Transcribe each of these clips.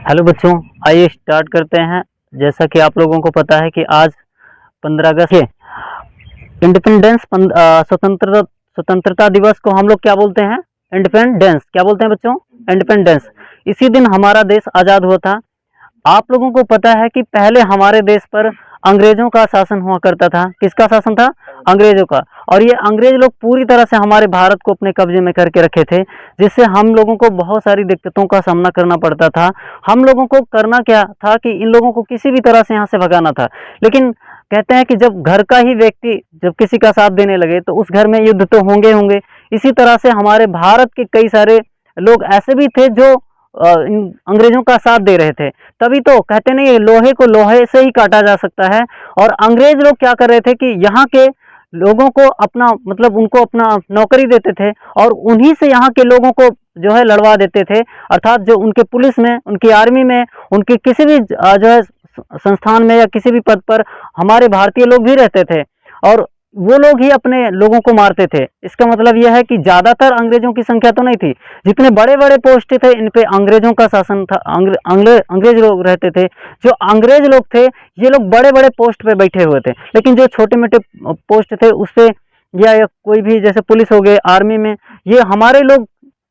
Hello बच्चों, आइए start करते हैं। जैसा कि आप लोगों को पता है कि आज 15 अगस्त के इंडिपेंडेंस स्वतंत्रता दिवस को हम लोग क्या बोलते हैं? इंडिपेंडेंस। क्या बोलते हैं बच्चों? इंडिपेंडेंस। इसी दिन हमारा देश आज़ाद हुआ था। आप लोगों को पता है कि पहले हमारे देश पर अंग्रेजों का शासन हुआ करता था। किसका शासन था? अंग्रेजों का। और ये अंग्रेज लोग पूरी तरह से हमारे भारत को अपने कब्जे में करके रखे थे, जिससे हम लोगों को बहुत सारी दिक्कतों का सामना करना पड़ता था। हम लोगों को करना क्या था कि इन लोगों को किसी भी तरह से यहाँ से भगाना था। लेकिन कहते हैं कि जब घर का ही व्यक्ति जब किसी का साथ देने लगे तो उस घर में युद्ध तो होंगे होंगे। इसी तरह से हमारे भारत के कई सारे लोग ऐसे भी थे जो इन अंग्रेजों का साथ दे रहे थे। तभी तो कहते नहीं, लोहे को लोहे से ही काटा जा सकता है। और अंग्रेज लोग क्या कर रहे थे कि यहाँ के लोगों को अपना मतलब उनको अपना नौकरी देते थे और उन्हीं से यहाँ के लोगों को जो है लड़वा देते थे। अर्थात जो उनके पुलिस में, उनकी आर्मी में, उनके किसी भी जो है संस्थान में या किसी भी पद पर हमारे भारतीय लोग भी रहते थे और वो लोग ही अपने लोगों को मारते थे। इसका मतलब यह है कि ज्यादातर अंग्रेजों की संख्या तो नहीं थी। जितने बड़े बड़े पोस्ट थे इन पे अंग्रेजों का शासन था। अंग्रेज लोग रहते थे। जो अंग्रेज लोग थे ये लोग बड़े बड़े पोस्ट पे बैठे हुए थे, लेकिन जो छोटे मोटे पोस्ट थे उस पे या कोई भी जैसे पुलिस हो गए, आर्मी में, ये हमारे लोग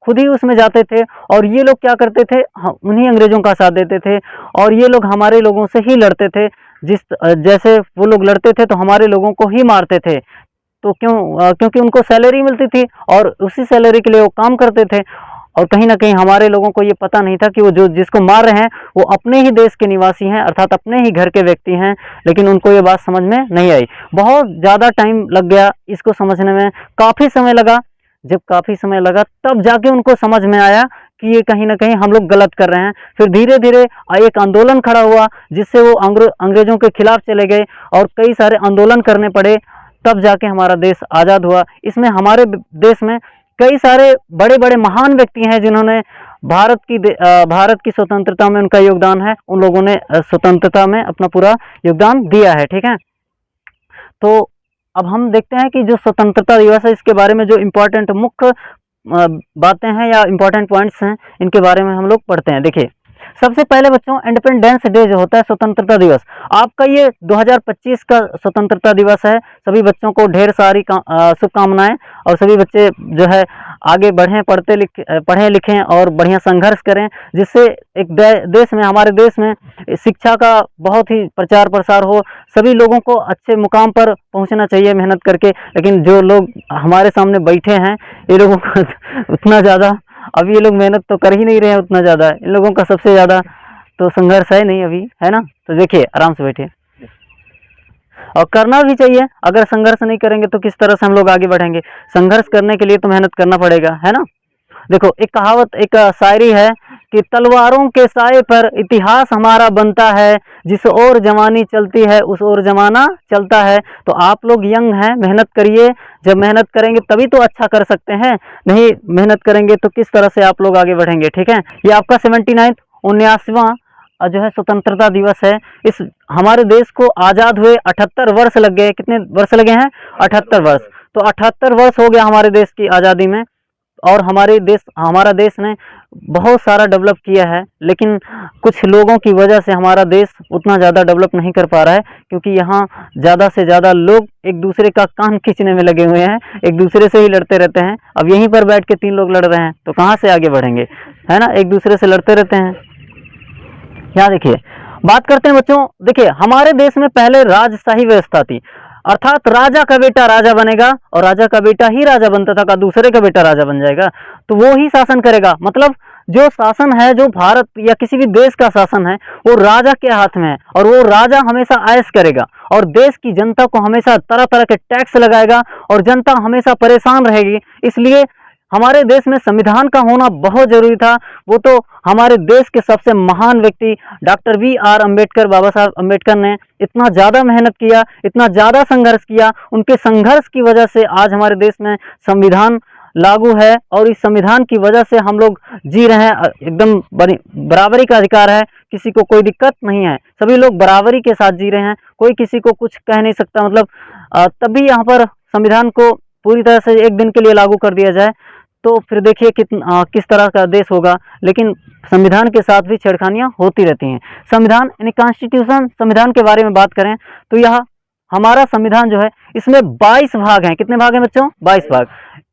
खुद ही उसमें जाते थे। और ये लोग क्या करते थे? उन्हीं अंग्रेजों का साथ देते थे और ये लोग हमारे लोगों से ही लड़ते थे। जैसे वो लोग लड़ते थे तो हमारे लोगों को ही मारते थे। तो क्योंकि उनको सैलरी मिलती थी और उसी सैलरी के लिए वो काम करते थे। और कहीं ना कहीं हमारे लोगों को ये पता नहीं था कि वो जो जिसको मार रहे हैं वो अपने ही देश के निवासी हैं, अर्थात अपने ही घर के व्यक्ति हैं। लेकिन उनको ये बात समझ में नहीं आई। बहुत ज़्यादा टाइम लग गया इसको समझने में, काफ़ी समय लगा। जब काफ़ी समय लगा तब जाके उनको समझ में आया कि ये कहीं ना कहीं हम लोग गलत कर रहे हैं। फिर धीरे धीरे एक आंदोलन खड़ा हुआ जिससे वो अंग्रेजों के खिलाफ चले गए और कई सारे आंदोलन करने पड़े। तब जाके हमारा देश आज़ाद हुआ। इसमें हमारे देश में कई सारे बड़े बड़े महान व्यक्ति हैं जिन्होंने भारत की स्वतंत्रता में उनका योगदान है। उन लोगों ने स्वतंत्रता में अपना पूरा योगदान दिया है। ठीक है, तो अब हम देखते हैं कि जो स्वतंत्रता दिवस है इसके बारे में जो इम्पोर्टेंट मुख्य बातें हैं या इम्पोर्टेंट पॉइंट्स हैं इनके बारे में हम लोग पढ़ते हैं। देखिए, सबसे पहले बच्चों इंडिपेंडेंस डे जो होता है, स्वतंत्रता दिवस, आपका ये 2025 का स्वतंत्रता दिवस है। सभी बच्चों को ढेर सारी शुभकामनाएं। और सभी बच्चे जो है आगे बढ़ें, पढ़ें लिखें और बढ़िया संघर्ष करें, जिससे एक देश में, हमारे देश में शिक्षा का बहुत ही प्रचार प्रसार हो। सभी लोगों को अच्छे मुकाम पर पहुंचना चाहिए मेहनत करके। लेकिन जो लोग हमारे सामने बैठे हैं ये लोगों को उतना ज़्यादा अभी ये लोग मेहनत तो कर ही नहीं रहे हैं उतना ज़्यादा। इन लोगों का सबसे ज़्यादा तो संघर्ष है नहीं अभी, है ना। तो देखिए, आराम से बैठिए और करना भी चाहिए। अगर संघर्ष नहीं करेंगे तो किस तरह से हम लोग आगे बढ़ेंगे? संघर्ष करने के लिए तो मेहनत करना पड़ेगा, है ना। देखो, एक कहावत, एक शायरी है कि तलवारों के साए पर इतिहास हमारा बनता है, जिस ओर जवानी चलती है उस ओर जमाना चलता है। तो आप लोग यंग हैं, मेहनत करिए। जब मेहनत करेंगे तभी तो अच्छा कर सकते हैं। नहीं मेहनत करेंगे तो किस तरह से आप लोग आगे बढ़ेंगे? ठीक है, ये आपका 79वां जो है स्वतंत्रता दिवस है। इस हमारे देश को आज़ाद हुए 78 वर्ष लग गए। कितने वर्ष लगे हैं? 78 वर्ष। तो 78 वर्ष हो गया हमारे देश की आज़ादी में। और हमारा देश ने बहुत सारा डेवलप किया है, लेकिन कुछ लोगों की वजह से हमारा देश उतना ज़्यादा डेवलप नहीं कर पा रहा है, क्योंकि यहाँ ज़्यादा से ज़्यादा लोग एक दूसरे का कान खींचने में लगे हुए हैं, एक दूसरे से ही लड़ते रहते हैं। अब यहीं पर बैठ के 3 लोग लड़ रहे हैं तो कहाँ से आगे बढ़ेंगे, है ना। एक दूसरे से लड़ते रहते हैं। यहाँ देखिए, बात करते हैं बच्चों। देखिए, हमारे देश में पहले राजशाही व्यवस्था थी, अर्थात राजा का बेटा राजा बनेगा और राजा का बेटा ही राजा बनता था, का दूसरे का बेटा राजा बन जाएगा तो वो ही शासन करेगा। मतलब जो शासन है, जो भारत या किसी भी देश का शासन है, वो राजा के हाथ में है और वो राजा हमेशा ऐश करेगा और देश की जनता को हमेशा तरह तरह के टैक्स लगाएगा और जनता हमेशा परेशान रहेगी। इसलिए हमारे देश में संविधान का होना बहुत जरूरी था। वो तो हमारे देश के सबसे महान व्यक्ति डॉक्टर BR अम्बेडकर, बाबा साहब अम्बेडकर ने इतना ज़्यादा मेहनत किया, इतना ज़्यादा संघर्ष किया। उनके संघर्ष की वजह से आज हमारे देश में संविधान लागू है और इस संविधान की वजह से हम लोग जी रहे हैं। एकदम बराबरी का अधिकार है, किसी को कोई दिक्कत नहीं है, सभी लोग बराबरी के साथ जी रहे हैं, कोई किसी को कुछ कह नहीं सकता। मतलब तभी यहाँ पर संविधान को पूरी तरह से एक दिन के लिए लागू कर दिया जाए तो फिर देखिए किस तरह का देश होगा। लेकिन संविधान के साथ भी छेड़खानियां होती रहती हैं। संविधान यानी कॉन्स्टिट्यूशन, संविधान के बारे में बात करें तो यह हमारा संविधान जो है इसमें 22 भाग हैं। कितने भाग हैं बच्चों? 22 भाग।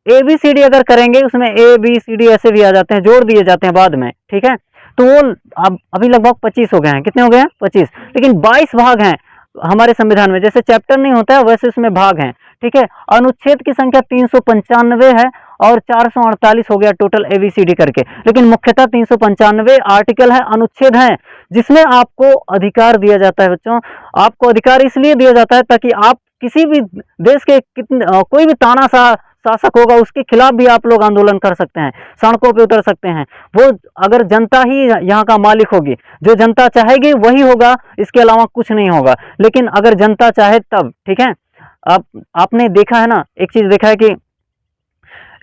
ABCD अगर करेंगे उसमें ABCD ऐसे भी आ जाते हैं, जोड़ दिए जाते हैं बाद में, ठीक है। तो वो अब अभी लगभग 25 हो गए हैं। कितने हो गए हैं? 25। लेकिन 22 भाग हैं हमारे संविधान में। जैसे चैप्टर नहीं होता है वैसे उसमें भाग हैं, ठीक है। अनुच्छेद की संख्या 395 है और 448 हो गया टोटल ABCD करके। लेकिन मुख्यतः 395 आर्टिकल है, अनुच्छेद हैं, जिसमें आपको अधिकार दिया जाता है बच्चों। आपको अधिकार इसलिए दिया जाता है ताकि आप किसी भी देश के कोई भी तानाशाह शासक होगा उसके खिलाफ भी आप लोग आंदोलन कर सकते हैं, सड़कों पे उतर सकते हैं। वो अगर जनता ही यहाँ का मालिक होगी, जो जनता चाहेगी वही होगा, इसके अलावा कुछ नहीं होगा। लेकिन अगर जनता चाहे तब, ठीक है। आपने देखा है ना, एक चीज देखा है कि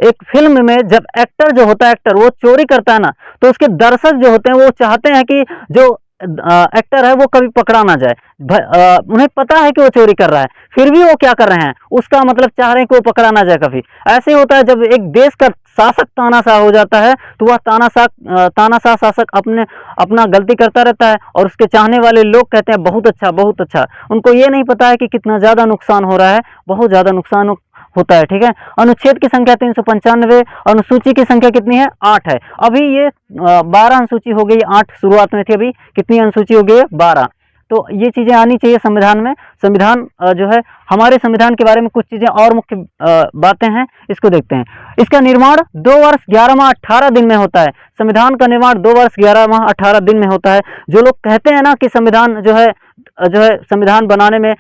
एक फिल्म में जब एक्टर जो होता है, एक्टर वो चोरी करता है ना, तो उसके दर्शक जो होते हैं वो चाहते हैं कि जो एक्टर है वो कभी पकड़ा ना जाए। उन्हें पता है कि वो चोरी कर रहा है, फिर भी वो क्या कर रहे हैं, उसका मतलब चाह रहे हैं कि वो पकड़ा ना जाए कभी। ऐसे होता है जब एक देश का शासक तानाशाह हो जाता है तो वह तानाशाह शासक अपना गलती करता रहता है और उसके चाहने वाले लोग कहते हैं बहुत अच्छा, बहुत अच्छा। उनको ये नहीं पता है कि कितना ज्यादा नुकसान हो रहा है, बहुत ज्यादा नुकसान होता है, ठीक है। अनुच्छेद की संख्या 395, अनुसूची की संख्या कितनी है? 8 है। अभी ये 12 अनुसूची हो गई, 8 शुरुआत में थी, अभी कितनी अनुसूची हो गई है? 12। तो ये चीजें आनी चाहिए संविधान में। संविधान जो है, हमारे संविधान के बारे में कुछ चीजें और मुख्य बातें हैं, इसको देखते हैं। इसका निर्माण 2 वर्ष 11 माह 18 दिन में होता है। संविधान का निर्माण 2 वर्ष 11 माह 18 दिन में होता है। जो लोग कहते हैं ना कि संविधान जो है संविधान बनाने में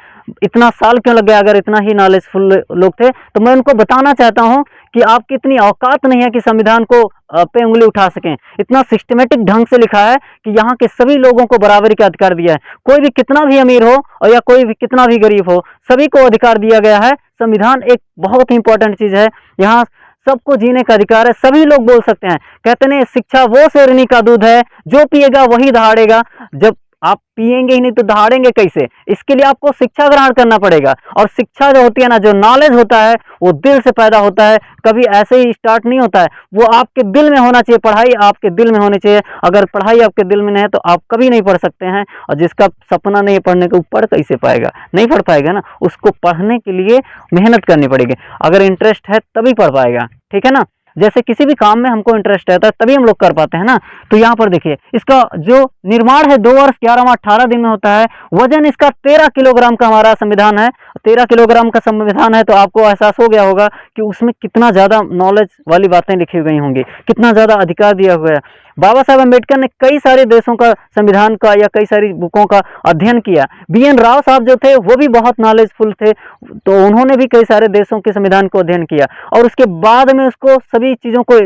इतना साल क्यों लग गया, अगर इतना ही नॉलेजफुल लोग थे, तो मैं उनको बताना चाहता हूं कि आपकी इतनी औकात नहीं है कि संविधान को पे उंगली उठा सकें। इतना सिस्टमेटिक ढंग से लिखा है कि यहाँ के सभी लोगों को बराबरी का अधिकार दिया है। कोई भी कितना भी अमीर हो और या कोई भी कितना भी गरीब हो, सभी को अधिकार दिया गया है। संविधान एक बहुत ही इंपॉर्टेंट चीज है। यहाँ सबको जीने का अधिकार है, सभी लोग बोल सकते हैं। कहते नहीं, शिक्षा वो शेरनी का दूध है, जो पिएगा वही दहाड़ेगा। जब आप पिएंगे ही नहीं तो दहाड़ेंगे कैसे? इसके लिए आपको शिक्षा ग्रहण करना पड़ेगा। और शिक्षा जो होती है ना, जो नॉलेज होता है, वो दिल से पैदा होता है, कभी ऐसे ही स्टार्ट नहीं होता है। वो आपके दिल में होना चाहिए, पढ़ाई आपके दिल में होनी चाहिए। अगर पढ़ाई आपके दिल में नहीं है तो आप कभी नहीं पढ़ सकते हैं। और जिसका सपना नहीं है पढ़ने का, वो पढ़ कैसे पाएगा? नहीं पढ़ पाएगा ना। उसको पढ़ने के लिए मेहनत करनी पड़ेगी। अगर इंटरेस्ट है तभी पढ़ पाएगा, ठीक है ना। जैसे किसी भी काम में हमको इंटरेस्ट रहता है तभी हम लोग कर पाते हैं ना। तो यहाँ पर देखिए, इसका जो निर्माण है 2 वर्ष 11 माह 18 दिन में होता है। वजन इसका 13 किलोग्राम का हमारा संविधान है। 13 किलोग्राम का संविधान है तो आपको एहसास हो गया होगा कि उसमें कितना ज्यादा नॉलेज वाली बातें लिखी गई होंगी, कितना ज्यादा अधिकार दिया हुआ है। बाबा साहब अम्बेडकर ने कई सारे देशों का संविधान का या कई सारी बुकों का अध्ययन किया। BN राव साहब जो थे वो भी बहुत नॉलेजफुल थे, तो उन्होंने भी कई सारे देशों के संविधान को अध्ययन किया और उसके बाद में उसको सभी चीजों को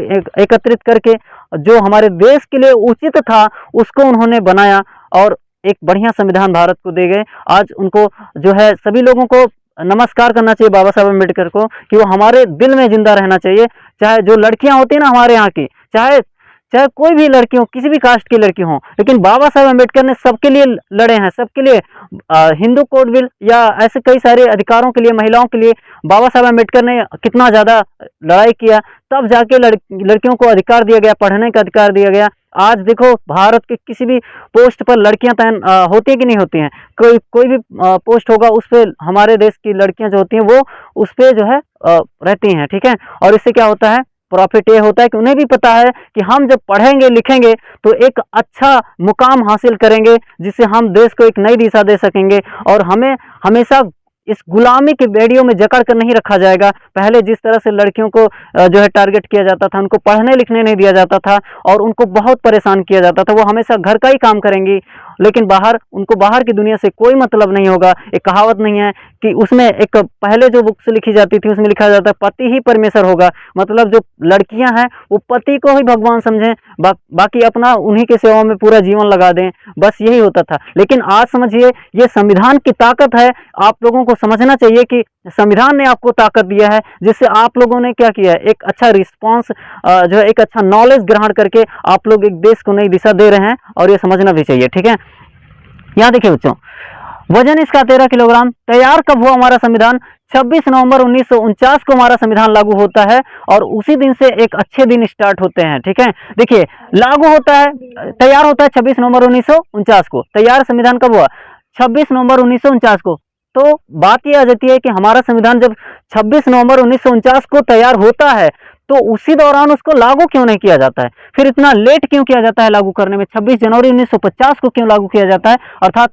एकत्रित करके जो हमारे देश के लिए उचित था उसको उन्होंने बनाया और एक बढ़िया संविधान भारत को दे गए। आज उनको जो है सभी लोगों को नमस्कार करना चाहिए बाबा साहब अम्बेडकर को, कि वो हमारे दिल में जिंदा रहना चाहिए। चाहे जो लड़कियां होती है ना हमारे यहाँ की, चाहे कोई भी लड़की हो, किसी भी कास्ट की लड़की हो, लेकिन बाबा साहब अम्बेडकर ने सबके लिए लड़े हैं, सबके लिए। हिंदू कोड बिल या ऐसे कई सारे अधिकारों के लिए, महिलाओं के लिए बाबा साहब अम्बेडकर ने कितना ज्यादा लड़ाई किया, तब जाके लड़कियों को अधिकार दिया गया, पढ़ने का अधिकार दिया गया। आज देखो भारत के किसी भी पोस्ट पर लड़कियां तैन होती है कि नहीं होती हैं? कोई भी पोस्ट होगा उस पर हमारे देश की लड़कियां जो होती हैं वो उस पर जो है रहती हैं, ठीक है। और इससे क्या होता है, प्रॉफिट ये होता है कि उन्हें भी पता है कि हम जब पढ़ेंगे लिखेंगे तो एक अच्छा मुकाम हासिल करेंगे, जिससे हम देश को एक नई दिशा दे सकेंगे। और हमें हमेशा इस गुलामी की बेड़ियों में जकड़ कर नहीं रखा जाएगा। पहले जिस तरह से लड़कियों को जो है टारगेट किया जाता था, उनको पढ़ने लिखने नहीं दिया जाता था और उनको बहुत परेशान किया जाता था। वो हमेशा घर का ही काम करेंगी, लेकिन उनको बाहर की दुनिया से कोई मतलब नहीं होगा। एक कहावत नहीं है कि उसमें एक पहले जो बुक्स लिखी जाती थी उसमें लिखा जाता है पति ही परमेश्वर होगा। मतलब जो लड़कियां हैं वो पति को ही भगवान समझें, बाकी अपना उन्हीं के सेवा में पूरा जीवन लगा दें, बस यही होता था। लेकिन आज समझिए, ये संविधान की ताकत है। आप लोगों को समझना चाहिए कि संविधान ने आपको ताकत दिया है, जिससे आप लोगों ने क्या किया है, एक अच्छा रिस्पॉन्स जो है, एक अच्छा नॉलेज ग्रहण करके आप लोग एक देश को नई दिशा दे रहे हैं, और ये समझना भी चाहिए, ठीक है। यहाँ देखिए बच्चों, वजन इसका 13 किलोग्राम। तैयार कब हुआ हमारा संविधान? 26 नवंबर 1949 को हमारा संविधान लागू होता है और उसी दिन से एक अच्छे दिन स्टार्ट होते हैं। ठीक है, देखिए लागू होता है, तैयार होता है 26 नवंबर 1949 को। तैयार संविधान कब हुआ? 26 नवंबर 1949 को। तो बात यह आ जाती है कि हमारा संविधान जब 26 नवंबर 1949 को तैयार होता है तो उसी दौरान उसको लागू क्यों नहीं किया जाता है? फिर इतना लेट क्यों किया जाता है लागू करने में? 26 जनवरी 1950 को क्यों लागू किया जाता है, अर्थात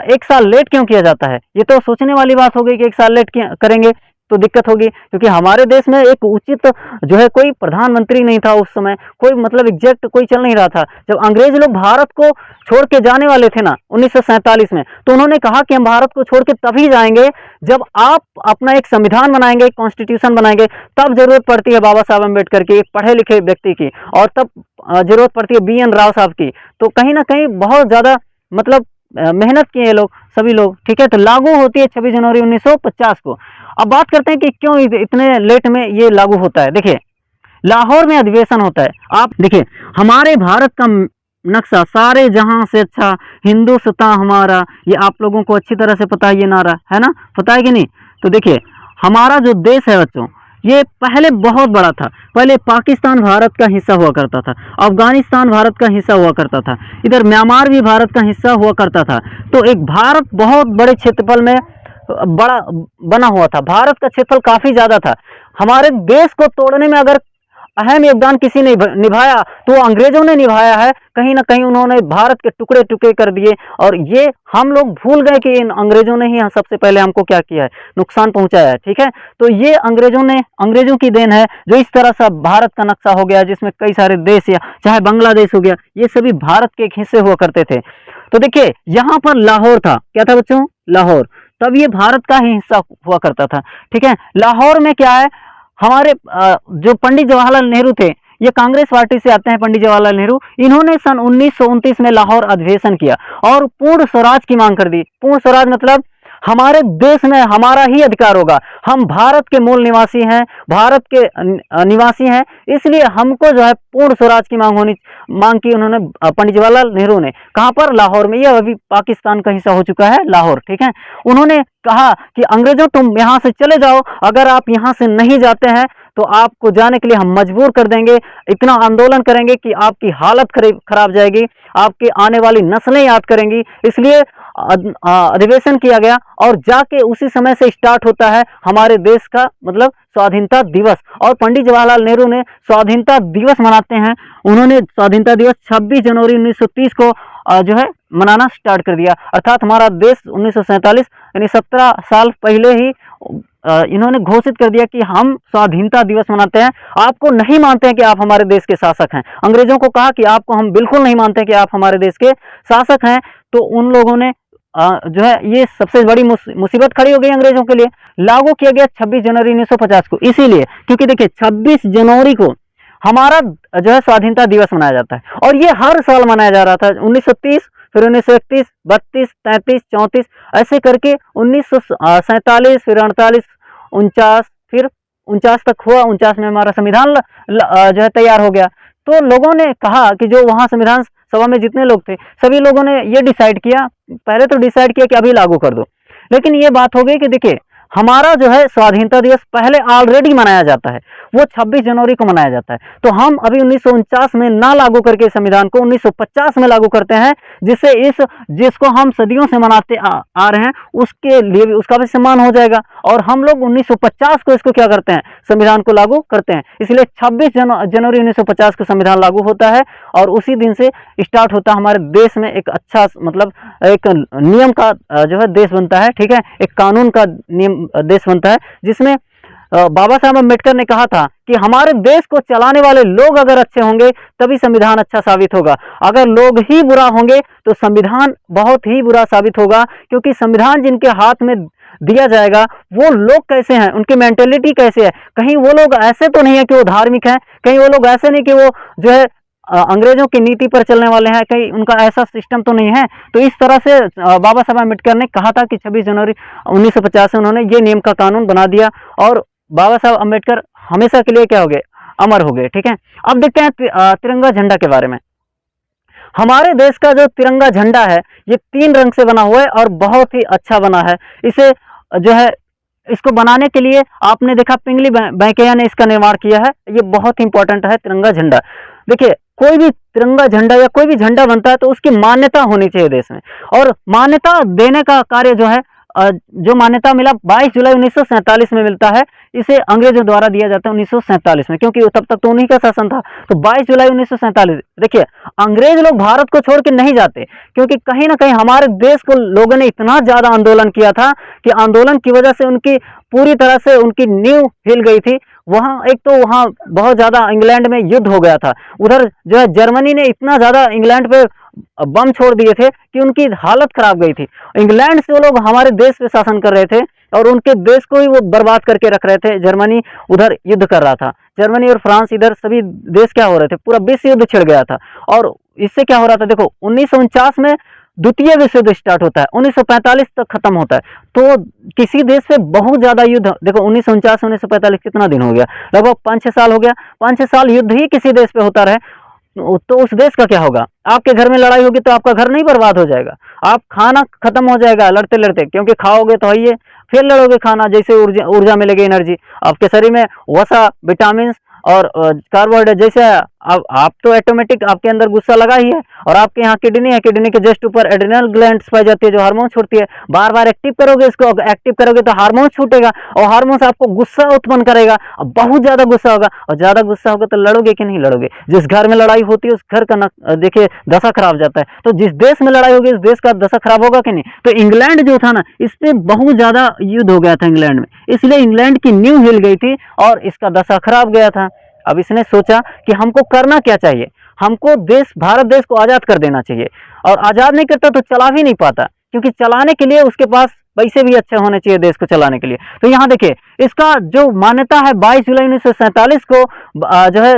एक साल लेट क्यों किया जाता है? ये तो सोचने वाली बात हो गई कि एक साल लेट करेंगे तो दिक्कत होगी, क्योंकि हमारे देश में एक उचित जो है कोई प्रधानमंत्री नहीं था उस समय, कोई मतलब एग्जैक्ट कोई चल नहीं रहा था। जब अंग्रेज लोग भारत को छोड़ के जाने वाले थे ना 1947 में, तो उन्होंने कहा कि हम भारत को छोड़ के तभी जाएंगे जब आप अपना एक संविधान बनाएंगे, एक कॉन्स्टिट्यूशन बनाएंगे। तब जरूरत पड़ती है बाबा साहब अम्बेडकर की, एक पढ़े लिखे व्यक्ति की, और तब जरूरत पड़ती है BN राव साहब की। तो कहीं ना कहीं बहुत ज्यादा मतलब मेहनत किए ये लोग, सभी लोग। ठीक है, तो लागू होती है 26 जनवरी 1950 को। अब बात करते हैं कि क्यों इतने लेट में ये लागू होता है। देखिए, लाहौर में अधिवेशन होता है। आप देखिए, हमारे भारत का नक्शा सारे जहां से अच्छा, हिंदुस्तान हमारा, ये आप लोगों को अच्छी तरह से पता है ये नारा, है ना? पता है कि नहीं? तो देखिए, हमारा जो देश है बच्चों, ये पहले बहुत बड़ा था। पहले पाकिस्तान भारत का हिस्सा हुआ करता था, अफगानिस्तान भारत का हिस्सा हुआ करता था, इधर म्यांमार भी भारत का हिस्सा हुआ करता था। तो एक भारत बहुत बड़े क्षेत्रफल में बड़ा बना हुआ था। भारत का क्षेत्रफल काफी ज्यादा था। हमारे देश को तोड़ने में अगर अहम योगदान किसी ने निभाया तो वो अंग्रेजों ने निभाया है। कहीं ना कहीं उन्होंने भारत के टुकड़े टुकड़े कर दिए, और ये हम लोग भूल गए कि इन अंग्रेजों ने ही सबसे पहले हमको क्या किया है, नुकसान पहुंचाया है। ठीक है, तो ये अंग्रेजों की देन है जो इस तरह से भारत का नक्शा हो गया, जिसमें कई सारे देश, या चाहे बांग्लादेश हो गया, ये सभी भारत के एक हिस्से हुआ करते थे। तो देखिए, यहाँ पर लाहौर था। क्या था बच्चों? लाहौर। तब ये भारत का ही हिस्सा हुआ करता था। ठीक है, लाहौर में क्या है, हमारे जो पंडित जवाहरलाल नेहरू थे, ये कांग्रेस पार्टी से आते हैं पंडित जवाहरलाल नेहरू। इन्होंने सन 1929 में लाहौर अधिवेशन किया और पूर्ण स्वराज की मांग कर दी। पूर्ण स्वराज मतलब हमारे देश में हमारा ही अधिकार होगा, हम भारत के मूल निवासी हैं, भारत के निवासी हैं, इसलिए हमको जो है पूर्ण स्वराज की मांग की उन्होंने, पंडित जवाहरलाल नेहरू ने। कहां पर? लाहौर में। यह अभी पाकिस्तान का हिस्सा हो चुका है लाहौर। ठीक है, उन्होंने कहा कि अंग्रेजों तुम यहां से चले जाओ, अगर आप यहां से नहीं जाते हैं तो आपको जाने के लिए हम मजबूर कर देंगे, इतना आंदोलन करेंगे कि आपकी हालत खराब जाएगी, आपकी आने वाली नस्लें याद करेंगी। इसलिए अधिवेशन किया गया और जाके उसी समय से स्टार्ट होता है हमारे देश का मतलब स्वाधीनता दिवस। और पंडित जवाहरलाल नेहरू ने स्वाधीनता दिवस मनाते हैं, उन्होंने स्वाधीनता दिवस 26 जनवरी 1930 को जो है मनाना स्टार्ट कर दिया। अर्थात हमारा देश 1947 यानी 17 साल पहले ही इन्होंने घोषित कर दिया कि हम स्वाधीनता दिवस मनाते हैं। आपको नहीं मानते हैं कि आप हमारे देश के शासक हैं। अंग्रेजों को कहा कि आपको हम बिल्कुल नहीं मानते कि आप हमारे देश के शासक हैं। तो उन लोगों ने जो है ये सबसे बड़ी मुसीबत खड़ी हो गई अंग्रेजों के लिए। लागू किया गया 26 जनवरी 1950 को, इसीलिए क्योंकि देखिए 26 जनवरी को हमारा जो है स्वाधीनता दिवस मनाया जाता है, और ये हर साल मनाया जा रहा था। 1930, फिर 1931, 32, 33, 34, ऐसे करके 1947, फिर 48, 49, फिर 49 तक हुआ। 49 में हमारा संविधान जो है तैयार हो गया। तो लोगों ने कहा कि जो वहां संविधान सभा में जितने लोग थे सभी लोगों ने ये डिसाइड किया, पहले तो डिसाइड किया कि अभी लागू कर दो, लेकिन ये बात हो गई कि देखिए हमारा जो है स्वाधीनता दिवस पहले ऑलरेडी मनाया जाता है, वो 26 जनवरी को मनाया जाता है। तो हम अभी 1949 में ना लागू करके संविधान को 1950 में लागू करते हैं, जिससे जिसको हम सदियों से मनाते आ रहे हैं उसके लिए भी उसका भी सम्मान हो जाएगा। और हम लोग 1950 को इसको क्या करते हैं, संविधान को लागू करते हैं। इसलिए 26 जनवरी 1950 को संविधान लागू होता है और उसी दिन से स्टार्ट होता है हमारे देश में एक अच्छा मतलब एक नियम का जो है देश बनता है। ठीक है, एक कानून का नियम देश बनता है, जिसमें बाबा साहब अम्बेडकर ने कहा था कि हमारे देश को चलाने वाले लोग अगर अच्छे होंगे तभी संविधान अच्छा साबित होगा, अगर लोग ही बुरा होंगे तो संविधान बहुत ही बुरा साबित होगा। क्योंकि संविधान जिनके हाथ में दिया जाएगा वो लोग कैसे हैं, उनकी मेंटेलिटी कैसे है, कहीं वो लोग ऐसे तो नहीं है कि वो धार्मिक हैं, कहीं वो लोग ऐसे नहीं कि वो जो है अंग्रेजों की नीति पर चलने वाले हैं, कहीं उनका ऐसा सिस्टम तो नहीं है। तो इस तरह से बाबा साहब अम्बेडकर ने कहा था कि 26 जनवरी 1950 से उन्होंने ये नियम का कानून बना दिया और बाबा साहब अम्बेडकर हमेशा के लिए क्या हो गए, अमर हो गए। ठीक है, अब देखते हैं तिरंगा झंडा के बारे में। हमारे देश का जो तिरंगा झंडा है ये 3 रंग से बना हुआ है और बहुत ही अच्छा बना है। इसे जो है इसको बनाने के लिए आपने देखा पिंगली वेंकैया ने इसका निर्माण किया है। ये बहुत ही इंपॉर्टेंट है तिरंगा झंडा। देखिए कोई भी तिरंगा झंडा या कोई भी झंडा बनता है तो उसकी मान्यता होनी चाहिए देश में, और मान्यता देने का कार्य जो है जो मान्यता मिला 22 जुलाई 1947 में मिलता है। इसे अंग्रेजों द्वारा दिया जाता है 1947 में, क्योंकि तब तक तो उन्हीं का शासन था। तो 22 जुलाई 1947, देखिए अंग्रेज लोग भारत को छोड़ के नहीं जाते, क्योंकि कहीं ना कहीं हमारे देश को लोगों ने इतना ज्यादा आंदोलन किया था कि आंदोलन की वजह से उनकी पूरी तरह से उनकी नींव हिल गई थी। वहां एक तो वहां बहुत ज्यादा इंग्लैंड में युद्ध हो गया था, उधर जो है जर्मनी ने इतना ज्यादा इंग्लैंड पे बम छोड़ दिए थे कि उनकी हालत खराब गई थी। इंग्लैंड से वो लोग हमारे देश पे शासन कर रहे थे और उनके देश को ही वो बर्बाद करके रख रहे थे। जर्मनी उधर युद्ध कर रहा था, जर्मनी और फ्रांस इधर सभी देश क्या हो रहे थे, पूरा विश्व युद्ध छिड़ गया था। और इससे क्या हो रहा था, देखो 1949 में द्वितीय विश्व युद्ध स्टार्ट होता है, 1945 तक खत्म होता है। तो किसी देश पे बहुत ज्यादा युद्ध, देखो 1949 1945 कितना दिन हो गया, लगभग 5-6 साल हो गया। 5-6 साल युद्ध ही किसी देश पे होता रहे तो उस देश का क्या होगा। आपके घर में लड़ाई होगी तो आपका घर नहीं बर्बाद हो जाएगा, आप खाना खत्म हो जाएगा लड़ते लड़ते, क्योंकि खाओगे तो है, फिर लड़ोगे खाना, जैसे ऊर्जा मिलेगी, एनर्जी आपके शरीर में, वसा, विटामिन और कार्बोहाइड्रेट जैसे आप तो ऑटोमेटिक आपके अंदर गुस्सा लगा ही है। और आपके यहाँ किडनी है, किडनी के जस्ट ऊपर एड्रिनल ग्लैंड्स पाई जाती है जो हार्मोन छोड़ती है। बार बार एक्टिव करोगे इसको, एक्टिव करोगे तो हार्मोन छूटेगा और हार्मोन से आपको गुस्सा उत्पन्न करेगा, बहुत ज्यादा गुस्सा होगा, और ज्यादा गुस्सा होगा तो लड़ोगे कि नहीं लड़ोगे। जिस घर में लड़ाई होती है उस घर का देखिए दशा खराब हो जाता है। तो जिस देश में लड़ाई होगी उस देश का दशा खराब होगा कि नहीं। तो इंग्लैंड जो था ना, इस पे बहुत ज्यादा युद्ध हो गया था इंग्लैंड में, इसलिए इंग्लैंड की नींव हिल गई थी और इसका दशा खराब गया था। अब इसने सोचा कि हमको करना क्या चाहिए, हमको देश भारत देश को आजाद कर देना चाहिए। और आजाद नहीं करता तो चला भी नहीं पाता, क्योंकि चलाने के लिए उसके पास पैसे भी अच्छे होने चाहिए देश को चलाने के लिए। तो यहाँ देखिए इसका जो मान्यता है 22 जुलाई 1947 को जो है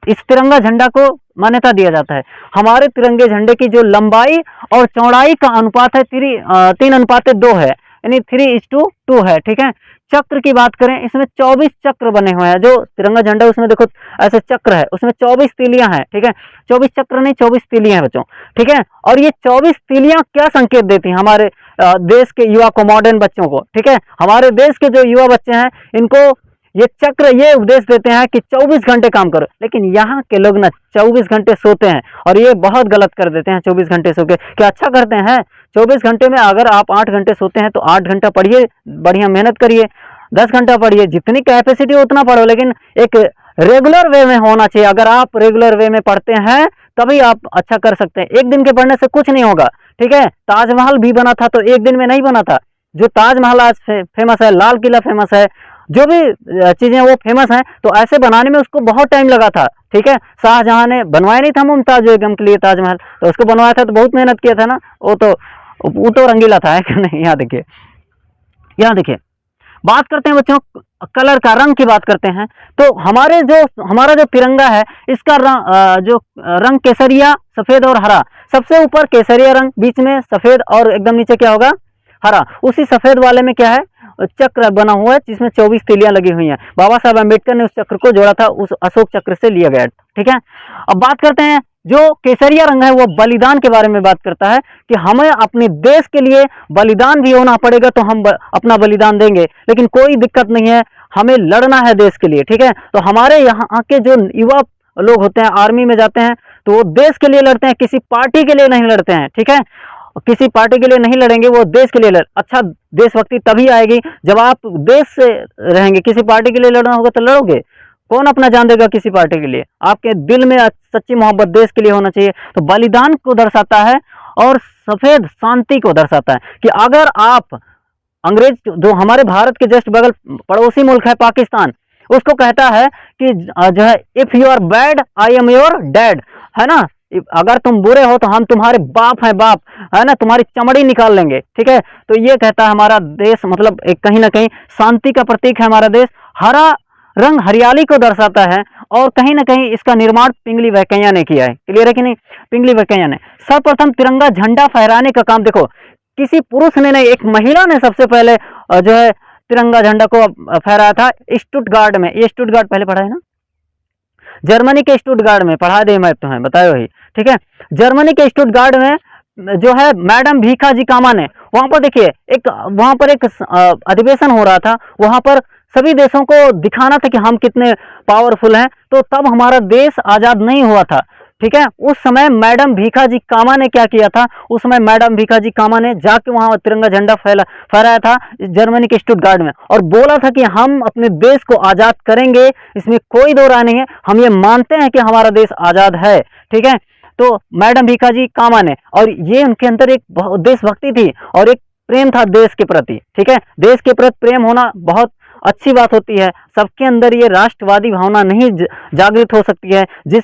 इस तिरंगा झंडा को मान्यता दिया जाता है। हमारे तिरंगे झंडे की जो लंबाई और चौड़ाई का अनुपात है 3:2 है, यानी 3:2 है, ठीक है। चक्र की बात करें, इसमें 24 चक्र बने हुए हैं। जो तिरंगा झंडा उसमें देखो ऐसे चक्र है, उसमें 24 तीलियां हैं, ठीक है। 24 चक्र नहीं, 24 तीलियां हैं बच्चों, ठीक है। और ये 24 तीलियां क्या संकेत देती हैं हमारे देश के युवा को, मॉडर्न बच्चों को, ठीक है। हमारे देश के जो युवा बच्चे हैं इनको ये चक्र ये उपदेश देते हैं कि 24 घंटे काम करो। लेकिन यहाँ के लोग ना 24 घंटे सोते हैं, और ये बहुत गलत कर देते हैं। 24 घंटे सो के क्या अच्छा करते हैं। 24 घंटे में अगर आप 8 घंटे सोते हैं तो 8 घंटा पढ़िए, बढ़िया मेहनत करिए, 10 घंटा पढ़िए, जितनी कैपेसिटी उतना पढ़ो, लेकिन एक रेगुलर वे में होना चाहिए। अगर आप रेगुलर वे में पढ़ते हैं तभी आप अच्छा कर सकते हैं। एक दिन के पढ़ने से कुछ नहीं होगा, ठीक है। ताजमहल भी बना था तो एक दिन में नहीं बना था। जो ताजमहल आज फेमस है, लाल किला फेमस है, जो भी चीजें वो फेमस हैं, तो ऐसे बनाने में उसको बहुत टाइम लगा था, ठीक है। शाहजहां ने बनवाया नहीं था मुमताज बेगम के लिए ताजमहल, तो उसको बनवाया था तो बहुत मेहनत किया था ना, वो तो रंगीला था, है कि नहीं। यहाँ देखिए बात करते हैं बच्चों कलर का, रंग की बात करते हैं। तो हमारा जो तिरंगा है इसका जो रंग केसरिया, सफेद और हरा। सबसे ऊपर केसरिया रंग, बीच में सफेद और एकदम नीचे क्या होगा, हरा। उसी सफेद वाले में क्या है, चक्र बना हुआ है जिसमें 24 तीलियां लगी हुई हैं। बाबा साहब अम्बेडकर ने उस चक्र को जोड़ा था, उस अशोक चक्र से लिया गया, ठीक है। अब बात करते हैं जो केसरिया रंग है वो बलिदान के बारे में बात करता है कि हमें अपने देश के लिए बलिदान भी होना पड़ेगा तो हम अपना बलिदान देंगे, लेकिन कोई दिक्कत नहीं है, हमें लड़ना है देश के लिए, ठीक है। तो हमारे यहाँ के जो युवा लोग होते हैं आर्मी में जाते हैं तो वो देश के लिए लड़ते हैं, किसी पार्टी के लिए नहीं लड़ते हैं, ठीक है। किसी पार्टी के लिए नहीं लड़ेंगे, वो देश के लिए अच्छा देशभक्ति तभी आएगी जब आप देश से रहेंगे। किसी पार्टी के लिए लड़ना होगा तो लड़ोगे, कौन अपना जान देगा किसी पार्टी के लिए। आपके दिल में सच्ची मोहब्बत देश के लिए होना चाहिए। तो बलिदान को दर्शाता है और सफेद शांति को दर्शाता है कि अगर आप अंग्रेज जो हमारे भारत के जस्ट बगल पड़ोसी मुल्क है पाकिस्तान, उसको कहता है कि जो है if you are bad I am your dad, है ना। अगर तुम बुरे हो तो हम तुम्हारे बाप हैं, बाप है ना, तुम्हारी चमड़ी निकाल लेंगे, ठीक है। तो ये कहता है हमारा देश, मतलब एक कहीं ना कहीं शांति का प्रतीक है हमारा देश। हरा रंग हरियाली को दर्शाता है और कहीं ना कहीं इसका निर्माण पिंगली वेंकैया ने किया है। क्लियर है कि नहीं, पिंगली वेंकैया ने सर्वप्रथम तिरंगा झंडा फहराने का काम, देखो किसी पुरुष ने नहीं, एक महिला ने सबसे पहले जो है तिरंगा झंडा को फहराया था स्टुटगार्ड में। ये स्टुटगार्ड पहले पढ़ा है ना, जर्मनी के स्टुटगार्ड में पढ़ा दे, मैं तुम्हें बताया वही, ठीक है। जर्मनी के स्टुटगार्ड में जो है मैडम भीखाजी कामा ने, वहां पर देखिए वहां पर एक अधिवेशन हो रहा था, वहां पर सभी देशों को दिखाना था कि हम कितने पावरफुल हैं। तो तब हमारा देश आजाद नहीं हुआ था, ठीक है। उस समय मैडम भीखाजी कामा ने क्या किया था, उस समय मैडम भीखाजी कामा ने जाके वहां तिरंगा झंडा फहराया था जर्मनी के स्टुटगार्ड में, और बोला था कि हम अपने देश को आजाद करेंगे, इसमें कोई दो राय नहीं है, हम ये मानते हैं कि हमारा देश आजाद है, ठीक है। तो मैडम भीखाजी कामा ने, और ये उनके अंदर एक देशभक्ति थी और एक प्रेम था देश के प्रति, ठीक है। देश के प्रति प्रेम होना बहुत अच्छी बात होती है, सबके अंदर ये राष्ट्रवादी भावना नहीं जागृत हो सकती है। जिस